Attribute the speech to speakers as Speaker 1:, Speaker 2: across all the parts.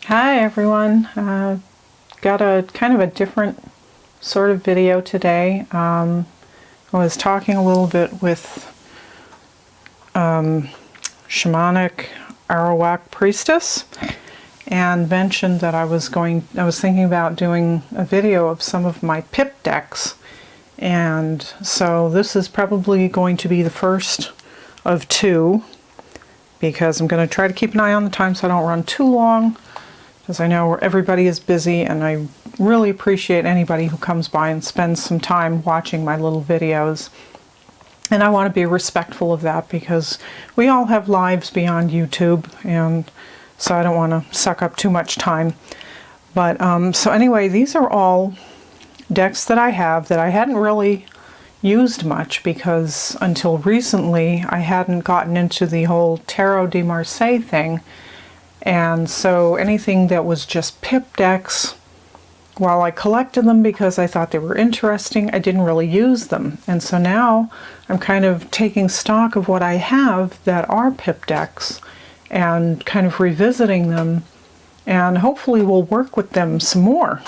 Speaker 1: Hi everyone. Got a kind of a different sort of video today. I was talking a little bit with shamanic Arawak priestess and mentioned that I was thinking about doing a video of some of my pip decks, and so this is probably going to be the first of two, because I'm going to try to keep an eye on the time so I don't run too long, because I know everybody is busy and I really appreciate anybody who comes by and spends some time watching my little videos. And I want to be respectful of that because we all have lives beyond YouTube, and so I don't want to suck up too much time. But so anyway, these are all decks that I have that I hadn't really used much because until recently I hadn't gotten into the whole Tarot de Marseille thing. And so anything that was just pip decks, while I collected them because I thought they were interesting, I didn't really use them. And so now I'm kind of taking stock of what I have that are pip decks and kind of revisiting them, and hopefully we'll work with them some more.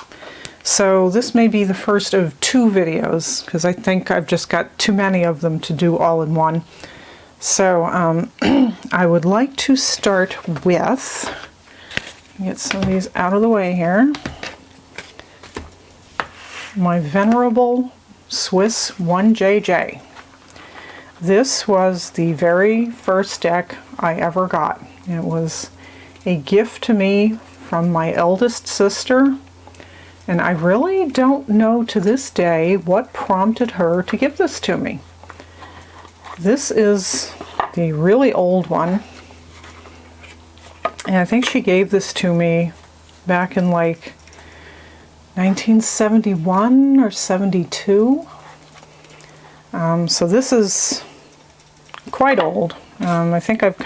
Speaker 1: So this may be the first of two videos because I think I've just got too many of them to do all in one. So I would like to start with, get some of these out of the way here, my venerable Swiss 1JJ. This was the very first deck I ever got. It was a gift to me from my eldest sister, and I really don't know to this day what prompted her to give this to me. This is the really old one, and I think she gave this to me back in like 1971 or 72. So this is quite old. I think I've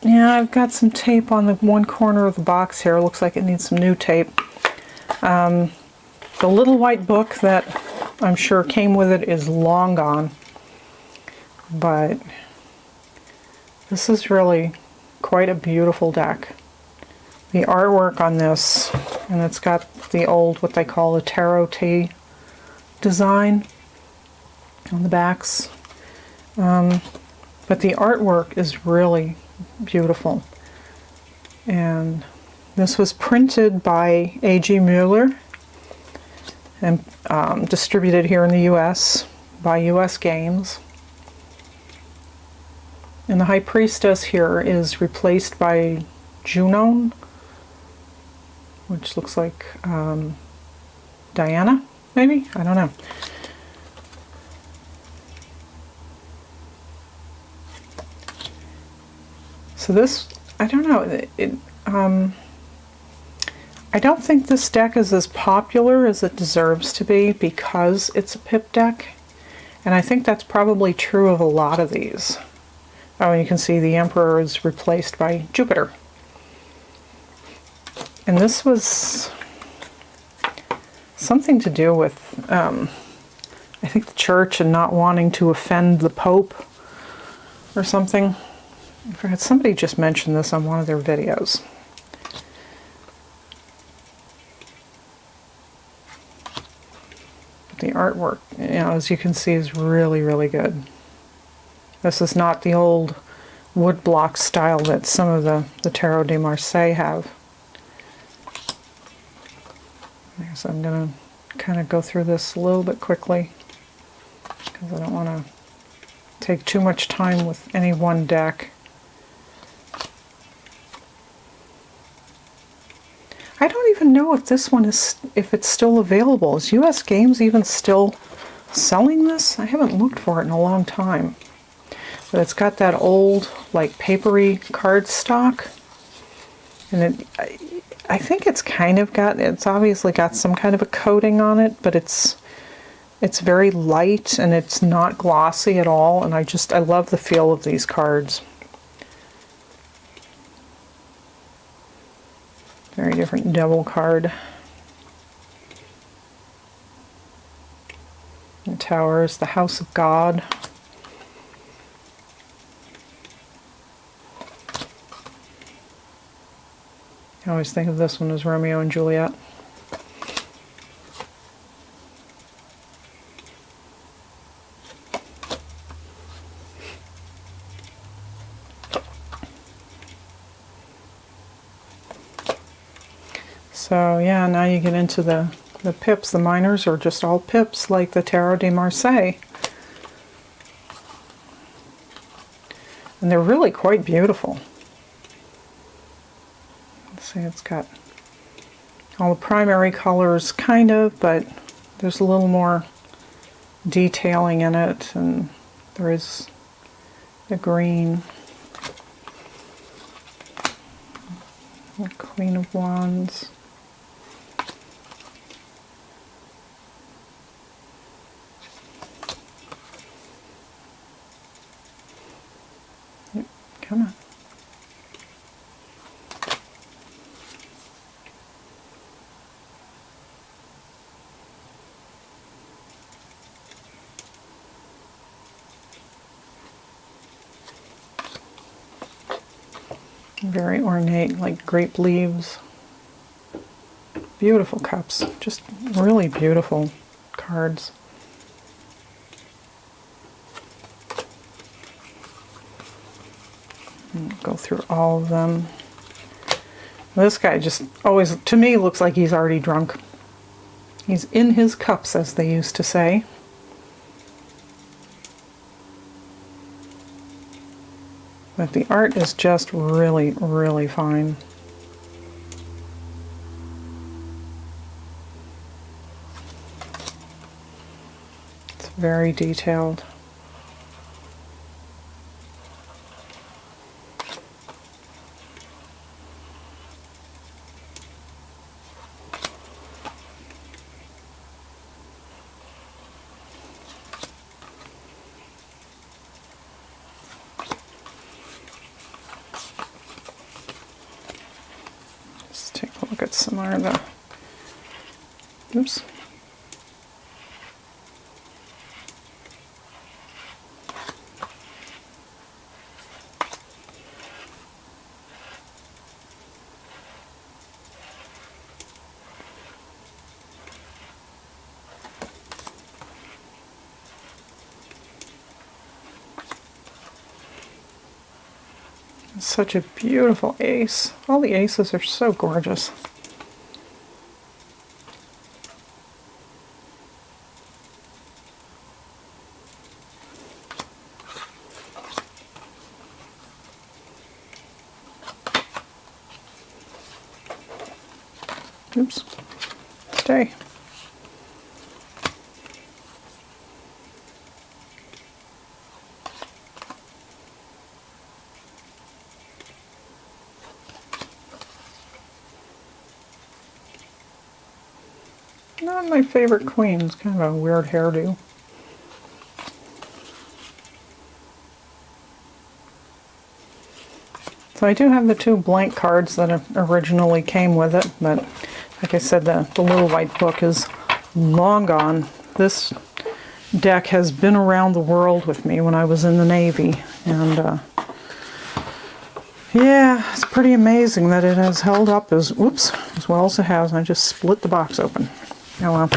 Speaker 1: I've got some tape on the one corner of the box here. It looks like it needs some new tape. The little white book that I'm sure came with it is long gone, but this is really quite a beautiful deck. The artwork on this, and it's got the old, what they call a tarot T design on the backs, but the artwork is really beautiful. And this was printed by A.G. Mueller and distributed here in the U.S. by U.S. Games. And the High Priestess here is replaced by Junon, which looks like Diana, maybe? I don't know. So this, I don't know, I don't think this deck is as popular as it deserves to be because it's a pip deck, and I think that's probably true of a lot of these. Oh, and you can see the Emperor is replaced by Jupiter. And this was something to do with, I think, the church and not wanting to offend the Pope or something. I forgot, somebody just mentioned this on one of their videos. The artwork, as you can see, is really, really good. This is not the old woodblock style that some of the Tarot de Marseille have. So I'm going to kind of go through this a little bit quickly because I don't want to take too much time with any one deck. I don't even know if this one is, if it's still available. Is U.S. Games even still selling this? I haven't looked for it in a long time. But it's got that old, like, papery cardstock, and I think it's kind of got, it's obviously got some kind of a coating on it, but it's very light and it's not glossy at all, and I love the feel of these cards. Very different devil card. The Tower is the House of God. I always think of this one as Romeo and Juliet. So yeah, now you get into the pips. The minors are just all pips, like the Tarot de Marseille. And they're really quite beautiful. Let's see, it's got all the primary colors, kind of, but there's a little more detailing in it, and there is the green. The Queen of Wands. Yep, come on. Very ornate, like grape leaves. Beautiful cups, just really beautiful cards. Go through all of them. This guy just always, to me, looks like he's already drunk. He's in his cups, as they used to say. But the art is just really, really fine. It's very detailed. Look at some more of the, oops. It's such a beautiful ace. All the aces are so gorgeous. Oops. Stay. Not my favorite queen. It's kind of a weird hairdo. So I do have the two blank cards that originally came with it, but like I said, the little white book is long gone. This deck has been around the world with me when I was in the Navy, and yeah, it's pretty amazing that it has held up as well as it has. And I just split the box open. Oh well.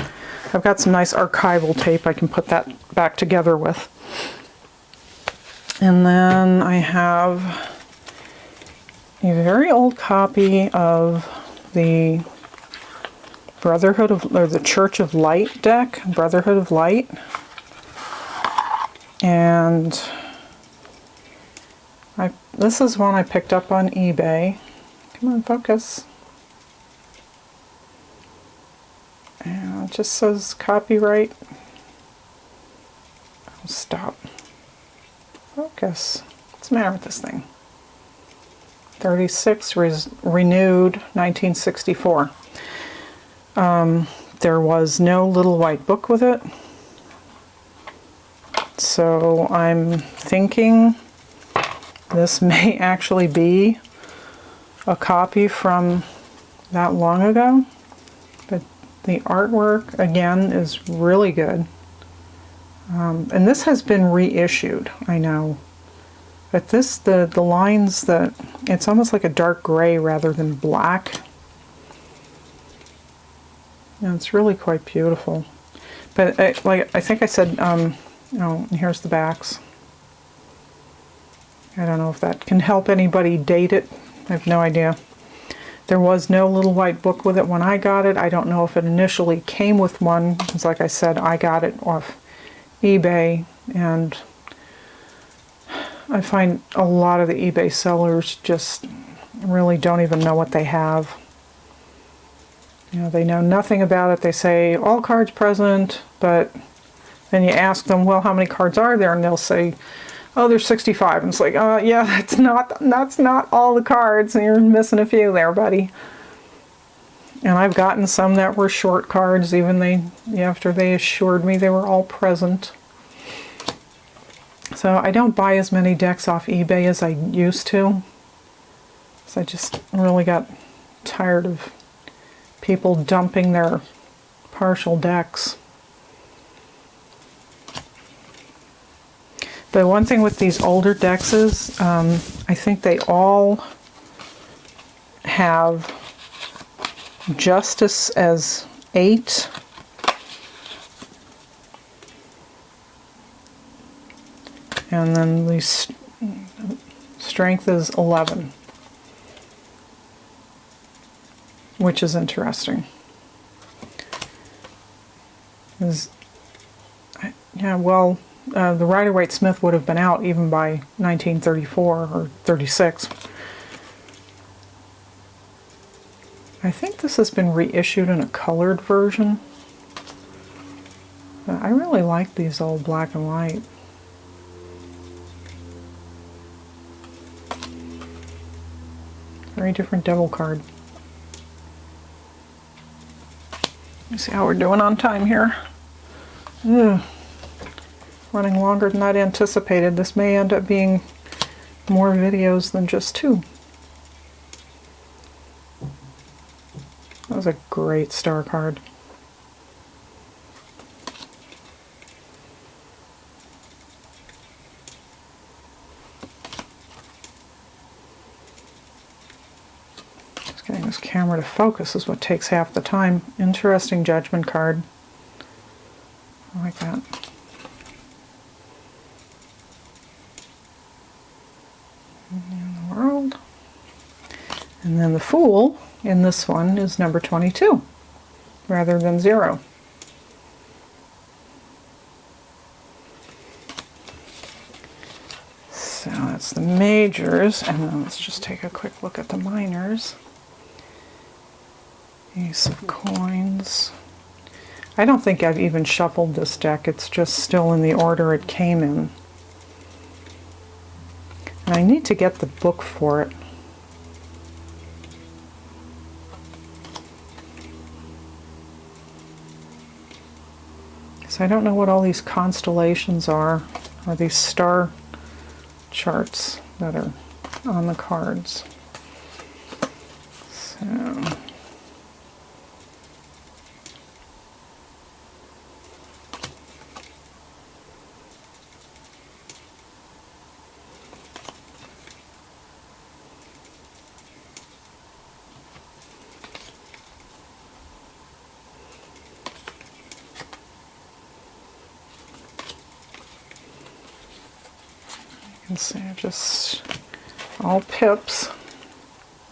Speaker 1: I've got some nice archival tape I can put that back together with. And then I have a very old copy of the Brotherhood of, or the Church of Light deck, Brotherhood of Light. And this is one I picked up on eBay. Come on, focus. And it just says copyright. Oh, stop. Focus. What's the matter with this thing? 36, renewed 1964. There was no little white book with it. So I'm thinking this may actually be a copy from that long ago. But the artwork, again, is really good. And this has been reissued, I know. But this, the lines, it's almost like a dark gray rather than black. And it's really quite beautiful. But I think I said, oh, and here's the backs. I don't know if that can help anybody date it. I have no idea. There was no little white book with it when I got it. I don't know if it initially came with one, because like I said, I got it off eBay, and I find a lot of the eBay sellers just really don't even know what they have. You know, they know nothing about it. They say, all cards present, but then you ask them, well, how many cards are there? And they'll say, oh, there's 65. And it's like, yeah, that's not all the cards. You're missing a few there, buddy. And I've gotten some that were short cards, even after they assured me they were all present. So I don't buy as many decks off eBay as I used to. So I just really got tired of people dumping their partial decks. The one thing with these older decks is, I think they all have Justice as 8. And then the Strength is 11. Which is interesting. Yeah, well, the Rider-Waite-Smith would have been out even by 1934 or 36. I think this has been reissued in a colored version. But I really like these old black and white. Very different devil card. Let's see how we're doing on time here. Ugh. Running longer than I'd anticipated. This may end up being more videos than just 2. That was a great star card. Just getting this camera to focus is what takes half the time. Interesting Judgment card. I like that. In the world. And then the Fool in this one is number 22 rather than 0. So that's the majors, and then let's just take a quick look at the minors. Ace of Coins. I don't think I've even shuffled this deck. It's just still in the order it came in. And I need to get the book for it. So I don't know what all these constellations are, or these star charts that are on the cards. So... you can see just all pips,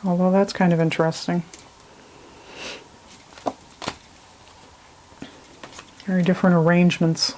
Speaker 1: although that's kind of interesting. Very different arrangements.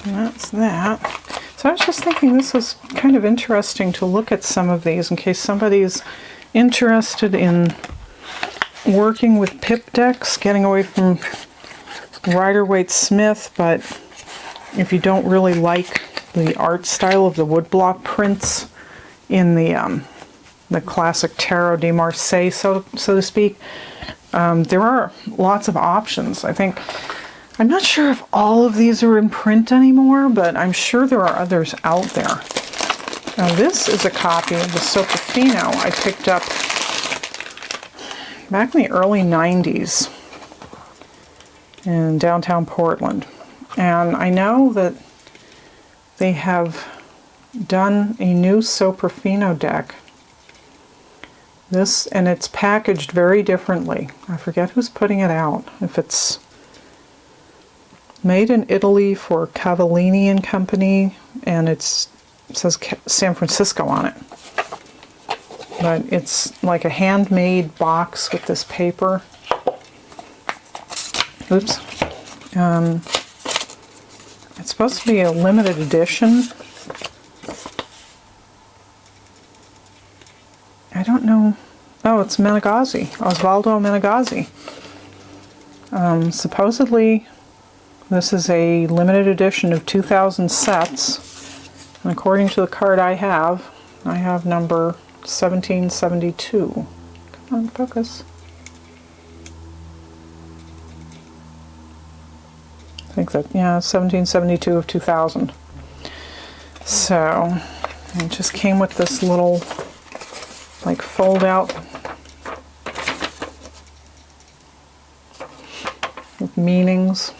Speaker 1: And that's that. So I was just thinking this was kind of interesting to look at some of these in case somebody's interested in working with pip decks, getting away from Rider-Waite-Smith, but if you don't really like the art style of the woodblock prints in the classic Tarot de Marseille, so to speak, there are lots of options. I'm not sure if all of these are in print anymore, but I'm sure there are others out there. Now this is a copy of the Soprafino I picked up back in the early 90s in downtown Portland. And I know that they have done a new Soprafino deck. And it's packaged very differently. I forget who's putting it out. If it's made in Italy for Cavallini and Company, and it says San Francisco on it. But it's like a handmade box with this paper. Oops. It's supposed to be a limited edition. I don't know. Oh, it's Menegazzi, Osvaldo Menegazzi. Supposedly, this is a limited edition of 2,000 sets. And according to the card I have number 1772. Come on, focus. I think that, yeah, 1772 of 2000. So, it just came with this little, like, fold out with meanings.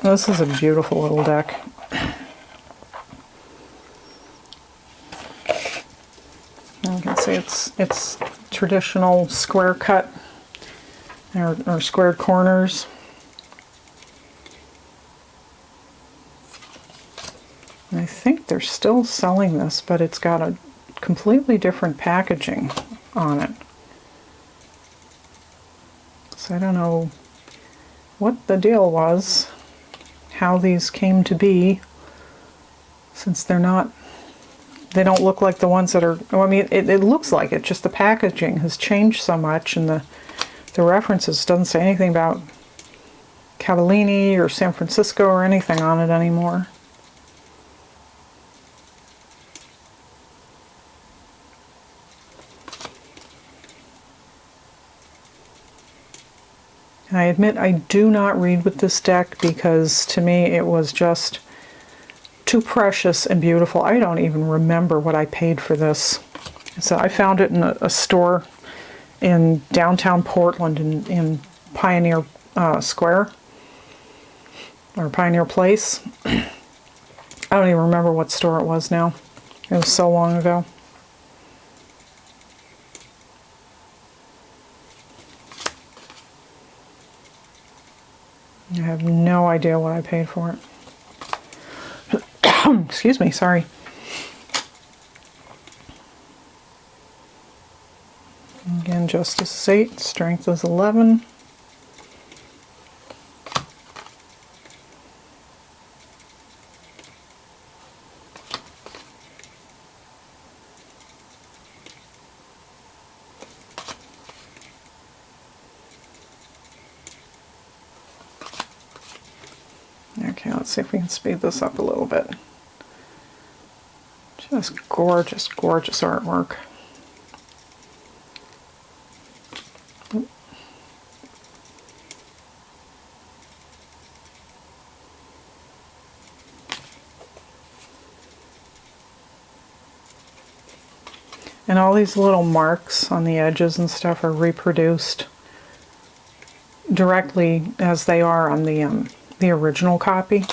Speaker 1: This is a beautiful little deck. You can see it's traditional square cut or squared corners. And I think they're still selling this, but it's got a completely different packaging on it. So I don't know what the deal was, how these came to be, since they don't look like the ones that are, well, I mean, it looks like it, just the packaging has changed so much, and the references doesn't say anything about Cavallini or San Francisco or anything on it anymore. And I admit I do not read with this deck because to me it was just too precious and beautiful. I don't even remember what I paid for this. So I found it in a store in downtown Portland in Pioneer Square or Pioneer Place. I don't even remember what store it was now. It was so long ago. I have no idea what I paid for it. Excuse me, sorry. Again, Justice is 8, Strength is 11. Okay, let's see if we can speed this up a little bit. Just gorgeous, gorgeous artwork. And all these little marks on the edges and stuff are reproduced directly as they are on the original copy.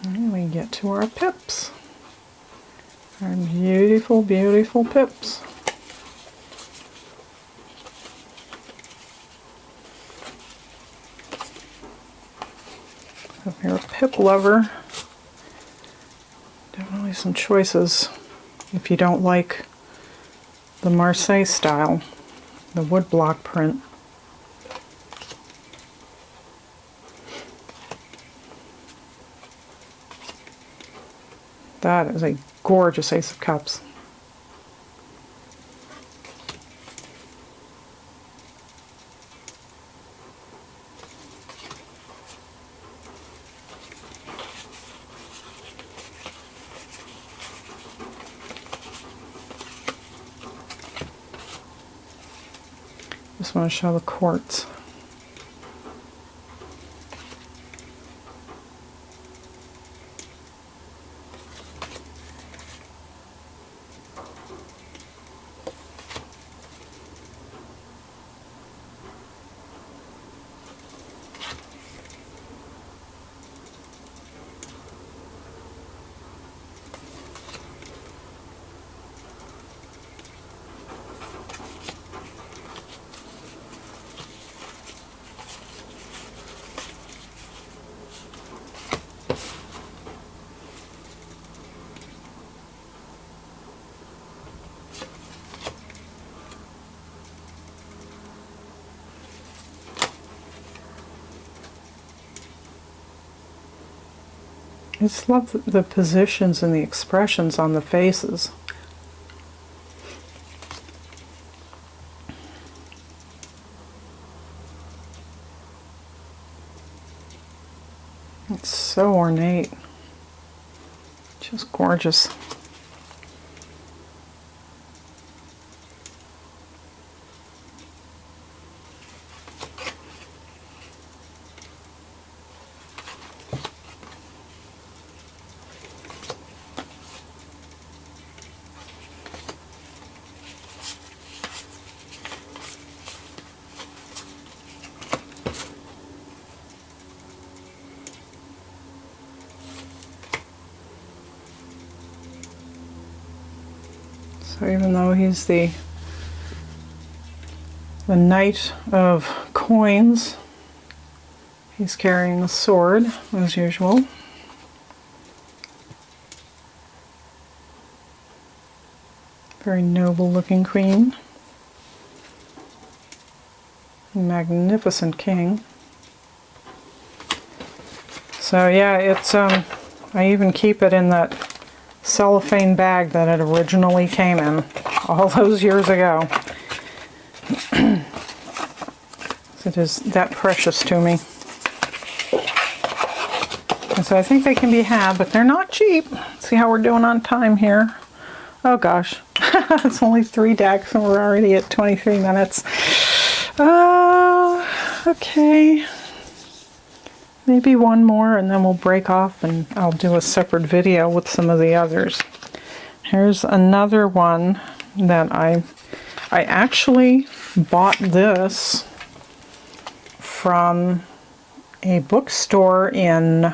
Speaker 1: And we get to our pips. Our beautiful, beautiful pips. If you're a pip lover, some choices if you don't like the Marseille style, the woodblock print. That is a gorgeous Ace of Cups. Just want to show the quartz. I just love the positions and the expressions on the faces. It's so ornate. Just gorgeous. So even though he's the Knight of Coins, he's carrying a sword as usual. Very noble looking queen. Magnificent king. So yeah, it's I even keep it in that cellophane bag that it originally came in all those years ago. It is that precious to me. And so I think they can be had, but they're not cheap. Let's see how we're doing on time here. Oh gosh, it's only 3 decks and we're already at 23 minutes. Okay. Maybe one more and then we'll break off and I'll do a separate video with some of the others. Here's another one that I actually bought this from a bookstore in,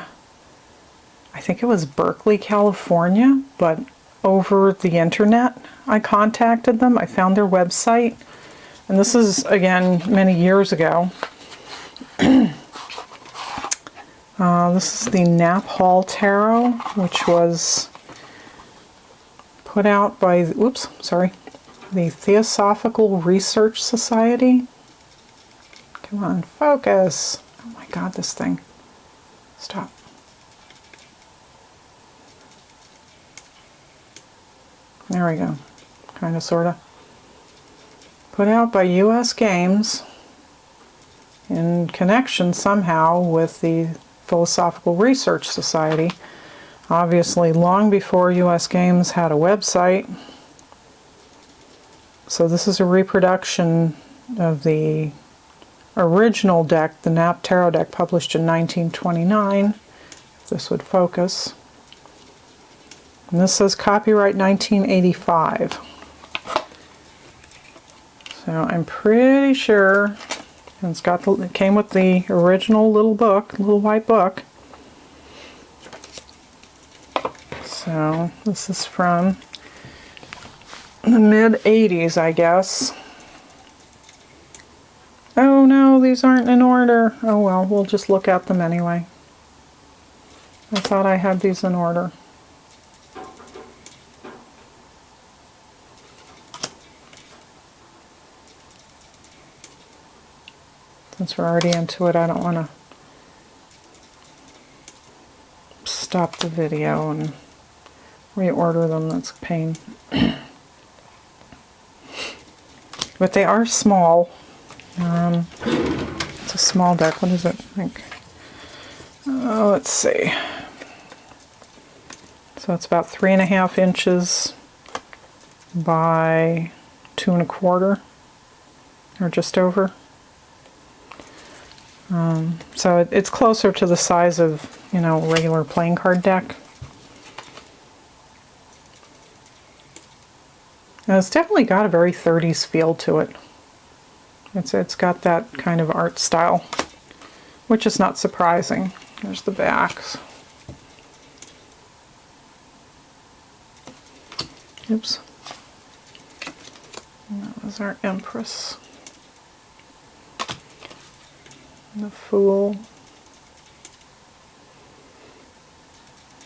Speaker 1: I think it was Berkeley, California, but over the internet I contacted them. I found their website, and this is again many years ago. This is the Knapp-Hall Tarot, which was put out by, the Theosophical Research Society. Come on, focus. Oh my God, this thing. Stop. There we go. Kind of, sort of. Put out by U.S. Games in connection somehow with the Philosophical Research Society. Obviously long before U.S. Games had a website. So this is a reproduction of the original deck, the Knapp Tarot deck, published in 1929. If this would focus. And this says copyright 1985. So I'm pretty sure, and it came with the original little book, little white book. So this is from the mid-80s, I guess. Oh no, these aren't in order. Oh well, we'll just look at them anyway. I thought I had these in order. since we're already into it, I don't want to stop the video and reorder them. That's a pain. But they are small. It's a small deck. What is it? I think. Let's see. So it's about 3.5 inches by 2 1/4, or just over. So it's closer to the size of, you know, a regular playing card deck. And it's definitely got a very 30s feel to it. It's got that kind of art style, which is not surprising. There's the backs. Oops. And that was our Empress. And the Fool.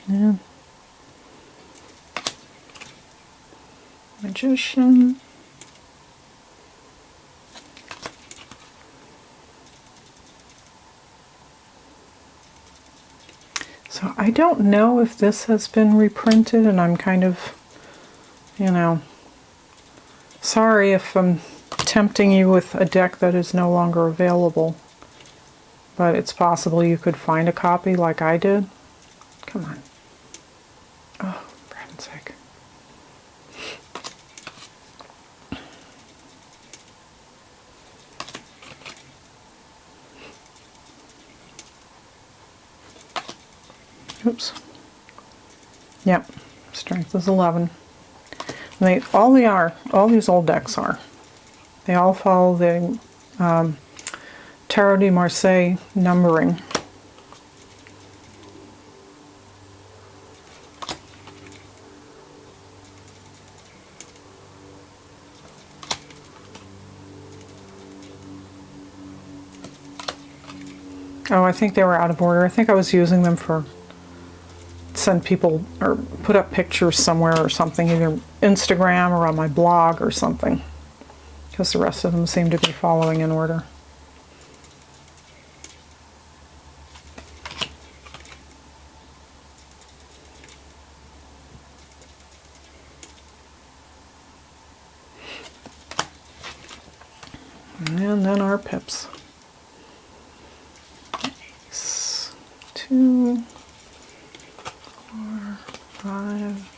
Speaker 1: Yeah. Magician. So I don't know if this has been reprinted, and I'm kind of, you know, sorry if I'm tempting you with a deck that is no longer available, but it's possible you could find a copy like I did. Come on. Oh, for heaven's sake. Oops. Yep, strength is 11. And all these old decks are. They all follow the Tarot de Marseille numbering. Oh, I think they were out of order. I think I was using them for send people or put up pictures somewhere or something, either Instagram or on my blog or something, because the rest of them seem to be following in order. And then our pips. 2, 4, 5.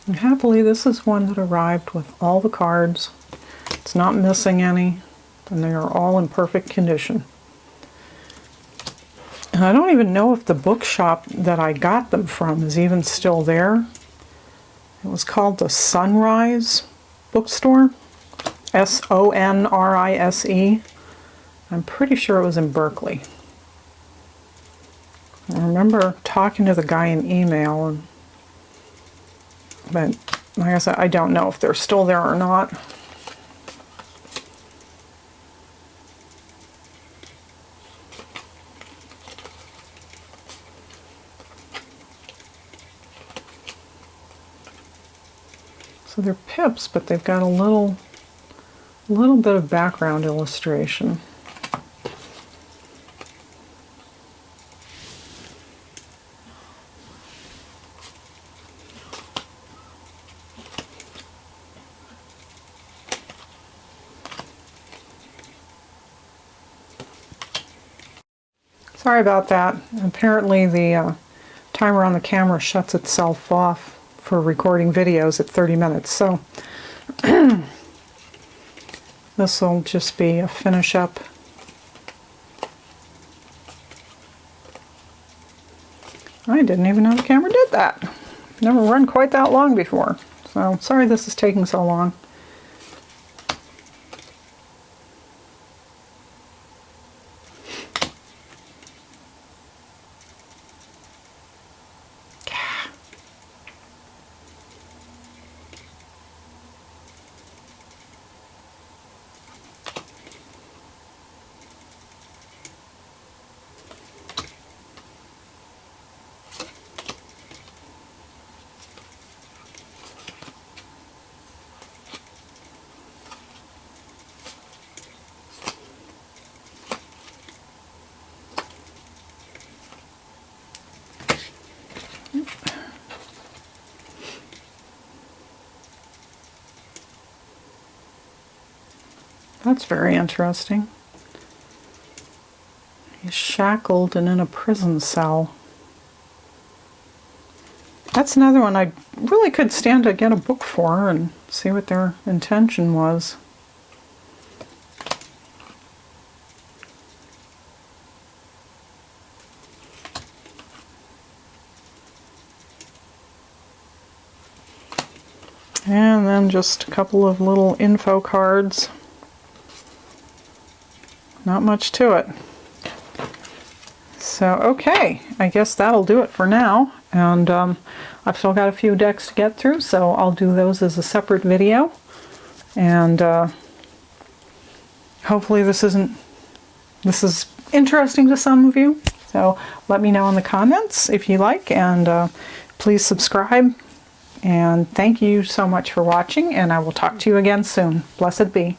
Speaker 1: And happily, this is one that arrived with all the cards. It's not missing any, and they are all in perfect condition. And I don't even know if the bookshop that I got them from is even still there. It was called the Sunrise Bookstore, Sonrise. I'm pretty sure it was in Berkeley. I remember talking to the guy in email, but like I said, I don't know if they're still there or not. So they're pips, but they've got a little bit of background illustration. Sorry about that. Apparently the timer on the camera shuts itself off for recording videos at 30 minutes. So this will just be a finish up. I didn't even know the camera did that. Never run quite that long before. So sorry this is taking so long. That's very interesting. He's shackled and in a prison cell. That's another one I really could stand to get a book for and see what their intention was. And then just a couple of little info cards. Not much to it. So, okay, I guess that'll do it for now. And I've still got a few decks to get through, so I'll do those as a separate video. And hopefully this is interesting to some of you. So let me know in the comments if you like, and please subscribe. And thank you so much for watching, and I will talk to you again soon. Blessed be.